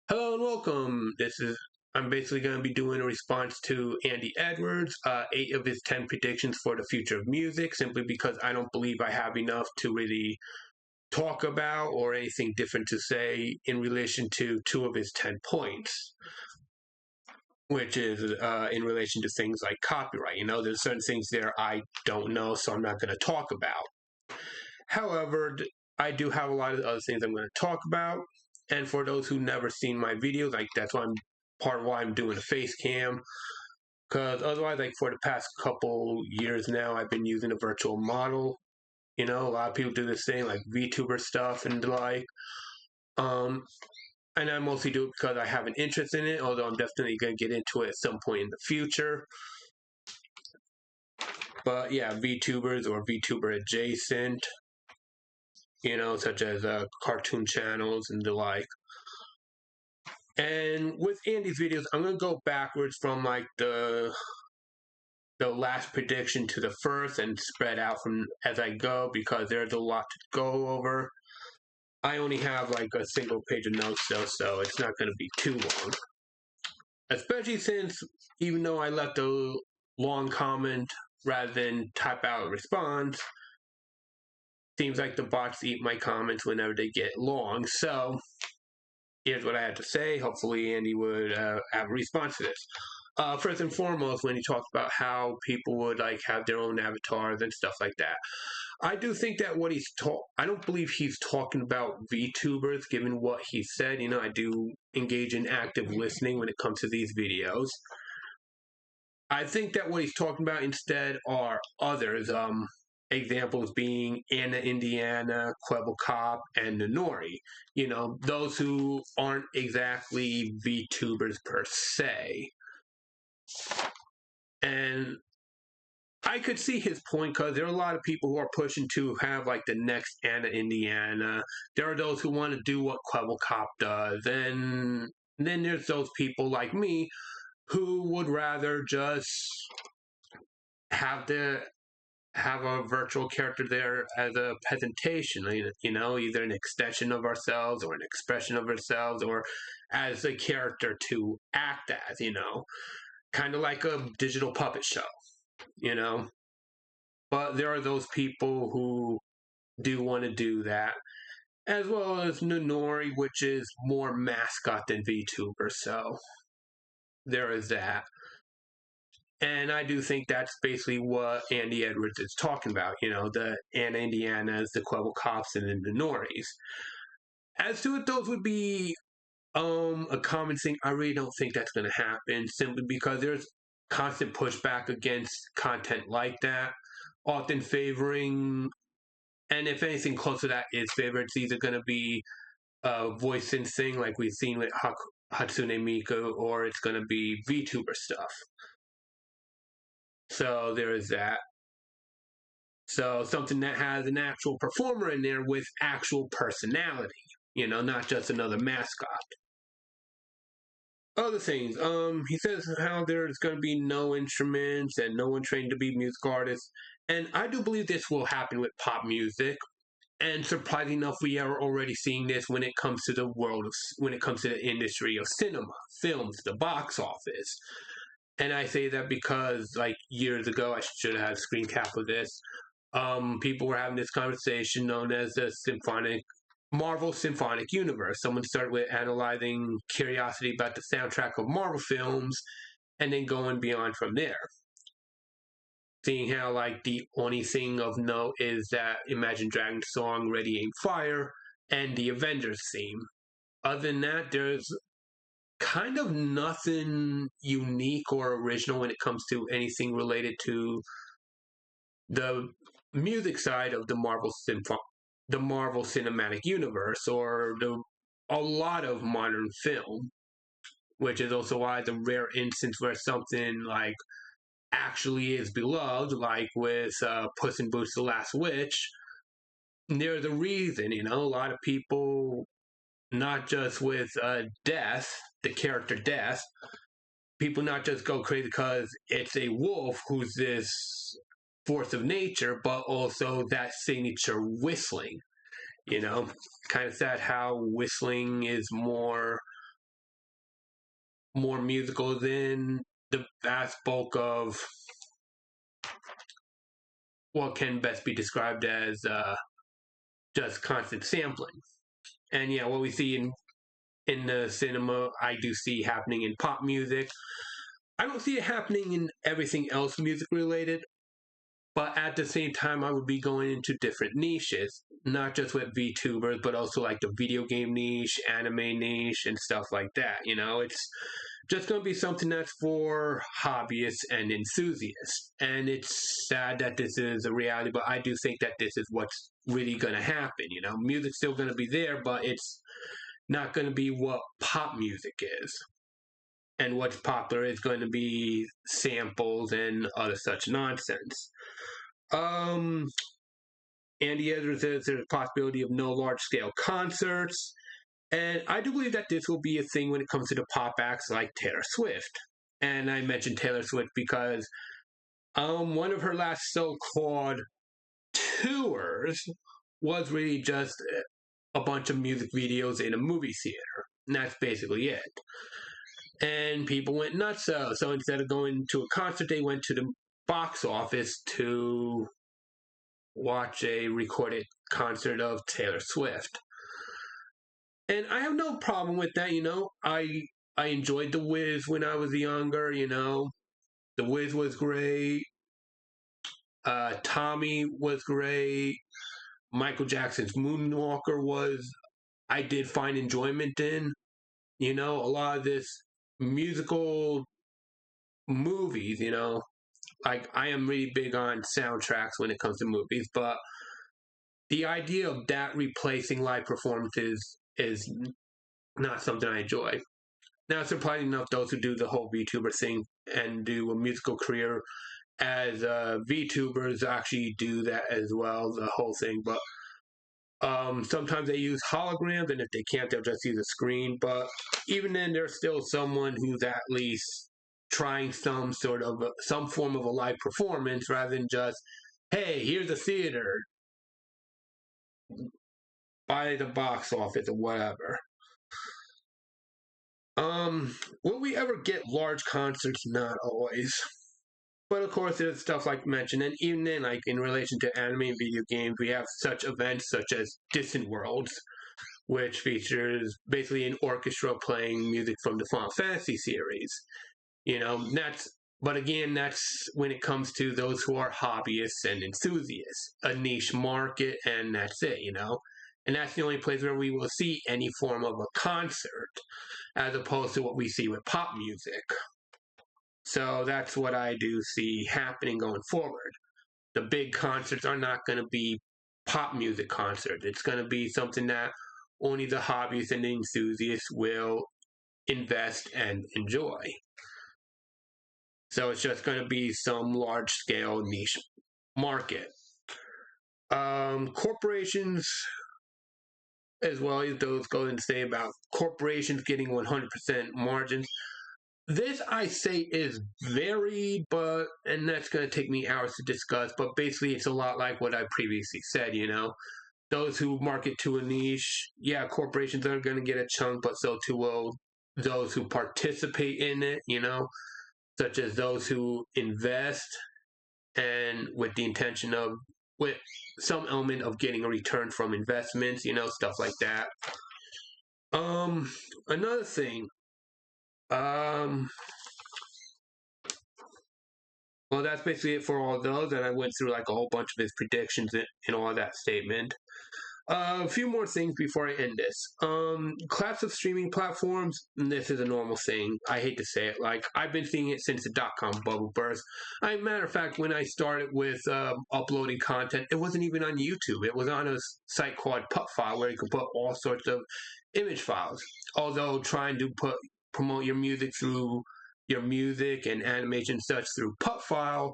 Hello and welcome. I'm basically going to be doing a response to Andy Edwards, 8 of his 10 predictions for the future of music, simply because I don't believe I have enough to really talk about or anything different to say in relation to 2 of his 10 points, which is in relation to things like copyright. There's certain things there I don't know, so I'm not going to talk about. However, I do have a lot of other things I'm going to talk about. And for those who never seen my videos, that's why I'm part of why I'm doing a face cam. Because otherwise, for the past couple years now, I've been using a virtual model. A lot of people do this thing like VTuber stuff and the like. And I mostly do it because I have an interest in it, although I'm definitely going to get into it at some point in the future. But yeah, VTubers or VTuber adjacent, such as cartoon channels and the like. And with Andy's videos, I'm gonna go backwards from the last prediction to the first and spread out from as I go because there's a lot to go over. I only have a single page of notes though, so it's not gonna be too long. Especially since even though I left a long comment rather than type out a response, seems like the bots eat my comments whenever they get long. So here's what I had to say. Hopefully Andy would have a response to this. First and foremost, when he talks about how people would have their own avatars and stuff like that, I do think that I don't believe he's talking about VTubers, given what he said. I do engage in active listening when it comes to these videos. I think that what he's talking about instead are others. Examples being Anna Indiana, Quebble Cop, and Nonori. Those who aren't exactly VTubers per se. And I could see his point because there are a lot of people who are pushing to have the next Anna Indiana. There are those who want to do what Quebble Cop does. And then there's those people like me who would rather just have a virtual character there as a presentation, either an extension of ourselves or an expression of ourselves or as a character to act as, kind of like a digital puppet show, you know. But there are those people who do want to do that, as well as Nonori, which is more mascot than VTuber, so there is that. And I do think that's basically what Andy Edwards is talking about, the Anna Indianas, the Quebble Cops, and the Nonoris. As to what those would be a common thing, I really don't think that's going to happen simply because there's constant pushback against content like that, often favoring, and if anything close to that is favored, it's either going to be voice sensing like we've seen with Hatsune Miku, or it's going to be VTuber stuff. So there is that. So something that has an actual performer in there with actual personality, not just another mascot. Other things, he says how there's going to be no instruments and no one trained to be music artists, and I do believe this will happen with pop music. And surprisingly enough, we are already seeing this when it comes to when it comes to the industry of cinema, films, the box office. And I say that because, years ago, I should have had a screen cap of this. People were having this conversation known as the Marvel Symphonic Universe. Someone started with analyzing curiosity about the soundtrack of Marvel films and then going beyond from there. Seeing how, the only thing of note is that Imagine Dragons song Ready Aim Fire and the Avengers theme. Other than that, there's kind of nothing unique or original when it comes to anything related to the music side of the Marvel Cinematic Universe, or a lot of modern film, which is also why the rare instance where something actually is beloved, like with Puss in Boots: The Last Witch. There's a reason, a lot of people, not just with Death, the character Death, people not just go crazy because it's a wolf who's this force of nature, but also that signature whistling. Kind of sad how whistling is more more musical than the vast bulk of what can best be described as just constant sampling. And yeah, what we see in the cinema, I do see happening in pop music. I don't see it happening in everything else music related, but at the same time, I would be going into different niches, not just with VTubers, but also like the video game niche, anime niche, and stuff like that. It's just going to be something that's for hobbyists and enthusiasts. And it's sad that this is a reality, but I do think that this is what's really going to happen. Music's still going to be there, but it's not going to be what pop music is. And what's popular is going to be samples and other such nonsense. Andy Edwards says there's a possibility of no large scale concerts. And I do believe that this will be a thing when it comes to the pop acts like Taylor Swift. And I mentioned Taylor Swift because one of her last so-called tours was really just a bunch of music videos in a movie theater. And that's basically it. And people went nuts. So instead of going to a concert, they went to the box office to watch a recorded concert of Taylor Swift. And I have no problem with that. I enjoyed The Wiz when I was younger. The Wiz was great. Tommy was great. Michael Jackson's Moonwalker I did find enjoyment in. A lot of this musical movies, like I am really big on soundtracks when it comes to movies, but the idea of that replacing live performances is not something I enjoy. Now, surprisingly enough, those who do the whole VTuber thing and do a musical career as VTubers actually do that as well, the whole thing. But sometimes they use holograms, and if they can't, they'll just use a screen. But even then, there's still someone who's at least trying some form of a live performance rather than just, hey, here's a theater, buy the box office or whatever. Will we ever get large concerts? Not always. But of course, there's stuff like mentioned, and even then, like in relation to anime and video games, we have such events such as Distant Worlds, which features basically an orchestra playing music from the Final Fantasy series. But again, that's when it comes to those who are hobbyists and enthusiasts, a niche market, and that's it. And that's the only place where we will see any form of a concert, as opposed to what we see with pop music. So that's what I do see happening going forward. The big concerts are not going to be pop music concerts. It's going to be something that only the hobbyists and the enthusiasts will invest and enjoy. So it's just going to be some large-scale niche market. Corporations, as well as those go and say about corporations getting 100% margins. This, I say, is varied, and that's going to take me hours to discuss, but basically it's a lot like what I previously said, Those who market to a niche, yeah, corporations are going to get a chunk, but so too will those who participate in it, such as those who invest and with the intention of, with some element of getting a return from investments, stuff like that. Another thing, well, that's basically it for all those, and I went through like a whole bunch of his predictions in all that statement. A few more things before I end this. Collapse of streaming platforms, this is a normal thing. I hate to say it. Like, I've been seeing it since the dot-com bubble burst. Matter of fact, when I started with uploading content, it wasn't even on YouTube. It was on a site called Putfile, where you could put all sorts of image files. Although trying to promote your music and animation such through Putfile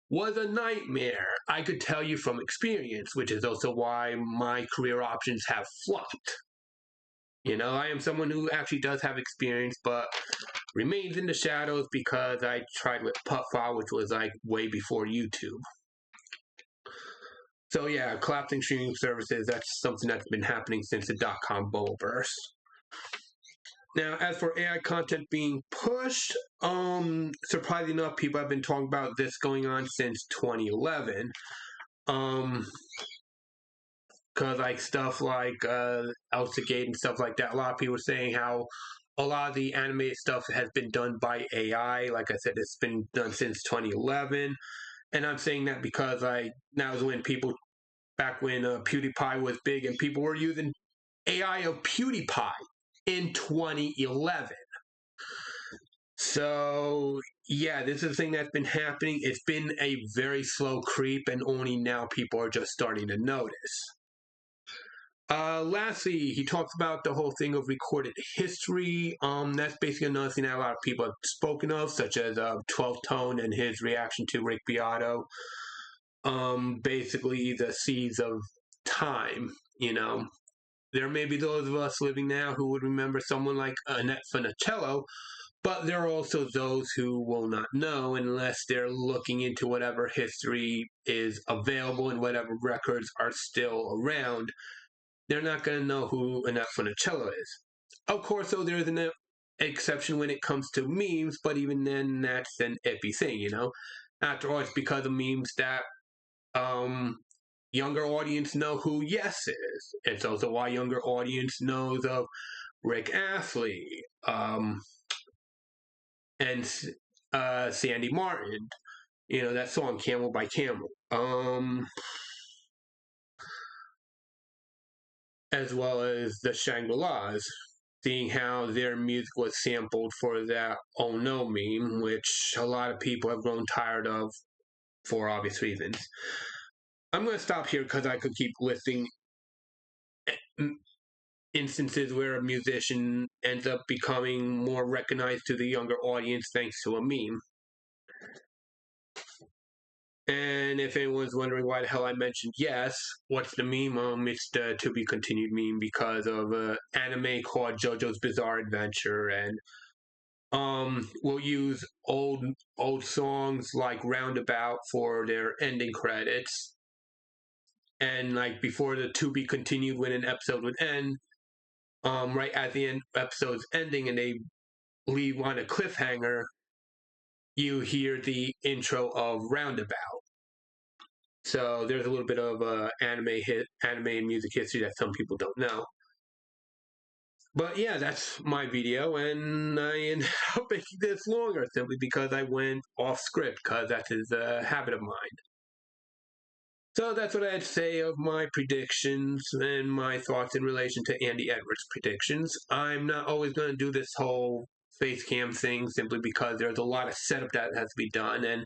was a nightmare. I could tell you from experience, which is also why my career options have flopped. I am someone who actually does have experience, but remains in the shadows because I tried with Putfile, which was like way before YouTube. So yeah, collapsing streaming services, that's something that's been happening since the dot-com bubble burst. Now, as for AI content being pushed, surprisingly enough, people have been talking about this going on since 2011. Because like stuff like Elsa Gate and stuff like that, a lot of people are saying how a lot of the animated stuff has been done by AI. Like I said, it's been done since 2011, and I'm saying that because that was when people back when PewDiePie was big and people were using AI of PewDiePie in 2011. So yeah, this is a thing that's been happening. It's been a very slow creep, and only now people are just starting to notice. Lastly, he talks about the whole thing of recorded history. That's basically another thing that a lot of people have spoken of, such as 12 Tone and his reaction to Rick Beato. Basically, the seeds of time. You know, there may be those of us living now who would remember someone like Annette Funicello, but there are also those who will not know unless they're looking into whatever history is available and whatever records are still around. They're not going to know who Annette Funicello is. Of course, though, there is an exception when it comes to memes, but even then, that's an iffy thing, you know? After all, it's because of memes that younger audience know who Yes is. It's also why younger audience knows of Rick Astley and Sandy Martin. You know, that song, Camel by Camel. As well as the Shangri-Las, seeing how their music was sampled for that Oh No meme, which a lot of people have grown tired of for obvious reasons. I'm going to stop here because I could keep listing instances where a musician ends up becoming more recognized to the younger audience thanks to a meme. And if anyone's wondering why the hell I mentioned Yes, what's the meme? It's the to be continued meme because of an anime called JoJo's Bizarre Adventure, and we'll use old songs like Roundabout for their ending credits, and like before the to be continued when an episode would end, right at the end episode's ending, and they leave on a cliffhanger, you hear the intro of Roundabout. So there's a little bit of anime and music history that some people don't know. But yeah, that's my video, and I ended up making this longer simply because I went off script, because that is a habit of mine. So that's what I had to say of my predictions and my thoughts in relation to Andy Edwards' predictions. I'm not always going to do this whole face cam thing simply because there's a lot of setup that has to be done, and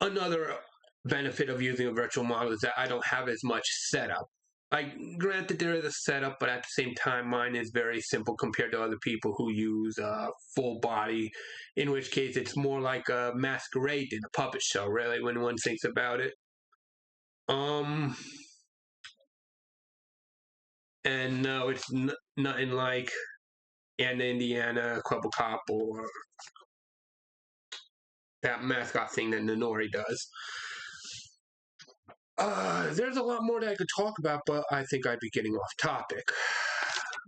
another benefit of using a virtual model is that I don't have as much setup. Like, granted, there is a setup, but at the same time, mine is very simple compared to other people who use full body, in which case it's more like a masquerade than a puppet show, really, when one thinks about it. And no, it's nothing like Anna Indiana, Quibble Cop, or that mascot thing that Nonori does. There's a lot more that I could talk about, but I think I'd be getting off topic.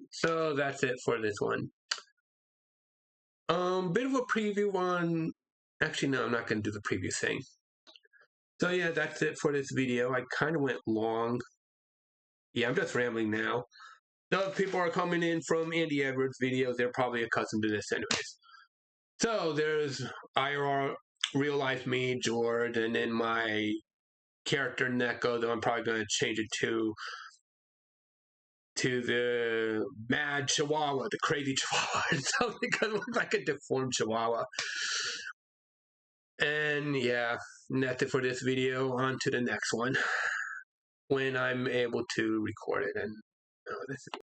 So that's it for this one. Bit of a preview on. Actually, no, I'm not going to do the preview thing. So yeah, that's it for this video. I kind of went long. Yeah, I'm just rambling now. So if people are coming in from Andy Edwards videos, they're probably accustomed to this anyways. So there's IRL, real life me, George, and then my character Neko, though I'm probably going to change it to the mad chihuahua, the crazy chihuahua, or something, because it looks like a deformed chihuahua. And yeah, that's it for this video. On to the next one when I'm able to record it. And this is